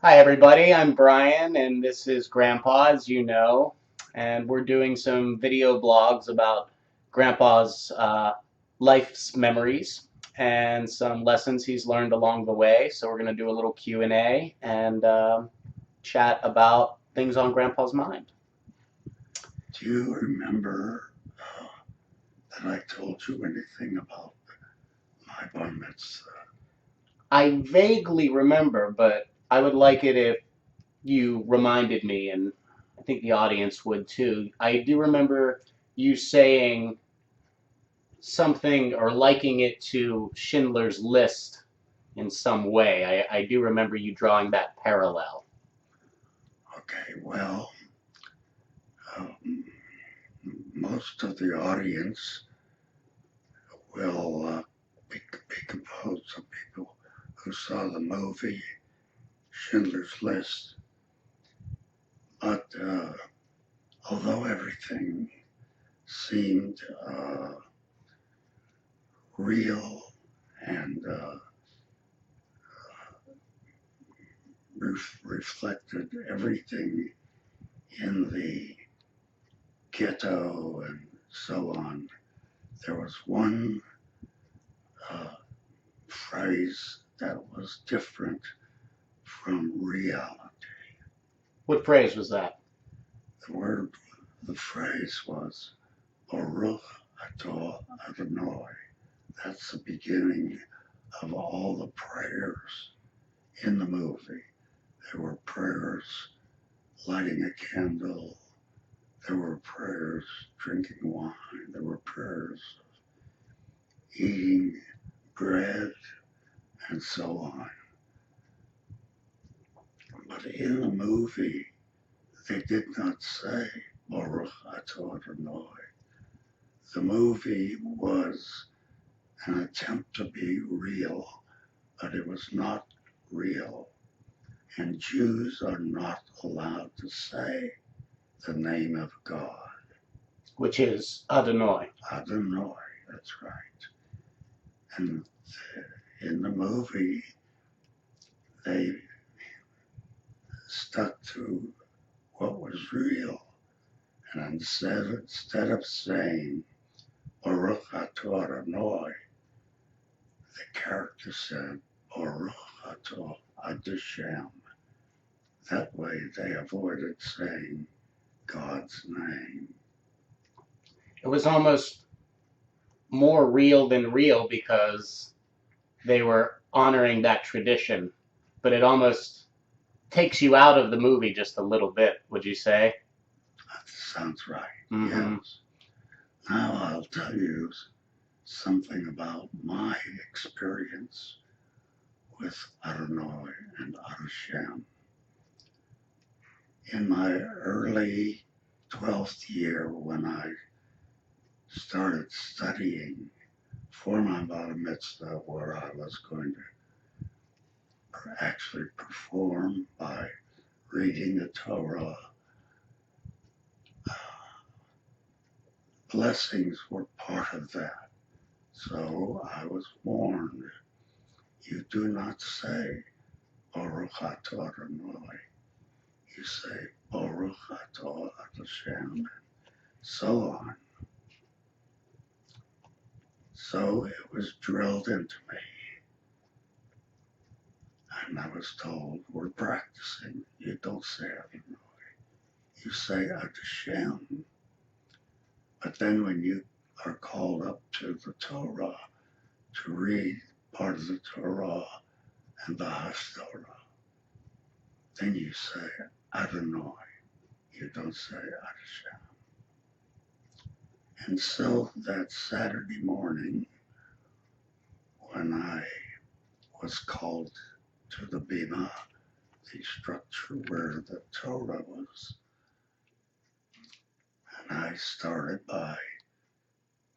Hi, everybody. I'm Brian, and this is Grandpa, as you know. And we're doing some video blogs about Grandpa's life's memories and some lessons he's learned along the way. So we're going to do a little Q&A and chat about things on Grandpa's mind. Do you remember that I told you anything about my bar mitzvah? I vaguely remember, but I would like it if you reminded me, and I think the audience would too. I do remember you saying something or liking it to Schindler's List in some way. I do remember you drawing that parallel. Okay, well, um, most of the audience will be composed of people who saw the movie Schindler's List. But although everything seemed real and reflected everything in the ghetto and so on, there was one phrase that was different from reality. What phrase was that? The phrase was Baruch Atah Adonai. That's the beginning of all the prayers in the movie. There were prayers lighting a candle. There were prayers drinking wine. There were prayers eating bread and so on. But in the movie, they did not say Baruch Atah Adonai. The movie was an attempt to be real, but it was not real. And Jews are not allowed to say the name of God. Which is Adonai. Adonai, that's right. And in the movie, they stuck to what was real. And instead of saying Baruch Atah Adonai, the character said Baruch Atah Adashem. That way they avoided saying God's name. It was almost more real than real because they were honoring that tradition, but it almost takes you out of the movie just a little bit, would you say? That sounds right. Mm-hmm. Yes. Now I'll tell you something about my experience with Adonai and Adashem. In my early 12th year, when I started studying for my bar mitzvah, where I was going to actually perform by reading the Torah, blessings were part of that. So I was warned, you do not say Baruch Atah Adonai. You say Baruch Atah Hashem, so on. So it was drilled into me. And I was told, we're practicing. You don't say Adonai. You say Hashem. But then when you are called up to the Torah to read part of the Torah and the Haftorah, then you say Adonai. You don't say Hashem. And so that Saturday morning, when I was called to the Bima, the structure where the Torah was, and I started by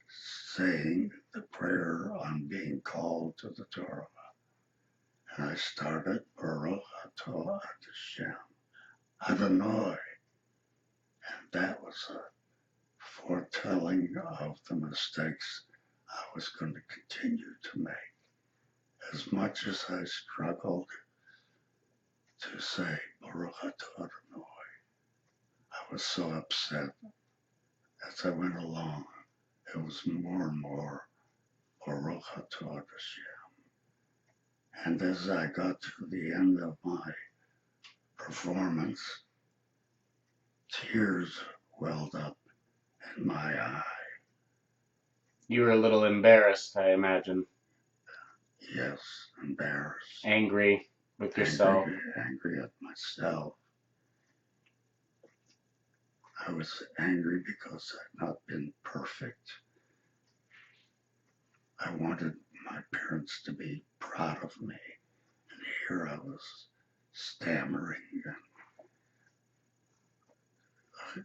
saying the prayer on being called to the Torah. And I started Baruch Atah Hashem Adonai, and that was a foretelling of the mistakes I was going to continue to make. As much as I struggled to say Baruch Atah Adonai. I was so upset as I went along. It was more and more Baruch Atah Hashem. And as I got to the end of my performance, tears welled up in my eye. You were a little embarrassed, I imagine. Yes, embarrassed. Angry with yourself. Angry at myself. I was angry because I'd not been perfect. I wanted my parents to be proud of me. And here I was stammering.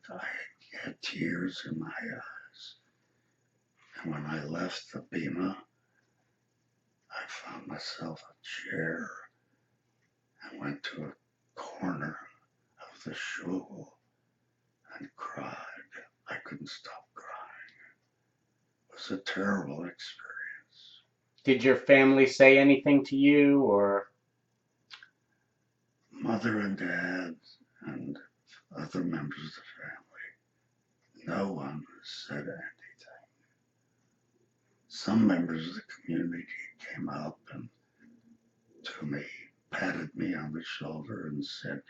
I had tears in my eyes. And when I left the bima, I found myself a chair and went to a corner of the shul and cried. I couldn't stop crying. It was a terrible experience. Did your family say anything to you, or? Mother and dad and other members of the family, no one said anything. Some members of the community came up and to me, patted me on the shoulder and said,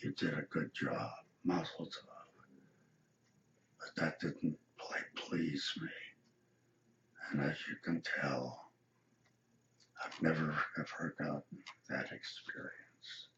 "You did a good job, Mazel Tov." But that didn't please me. And as you can tell, I've never forgotten that experience.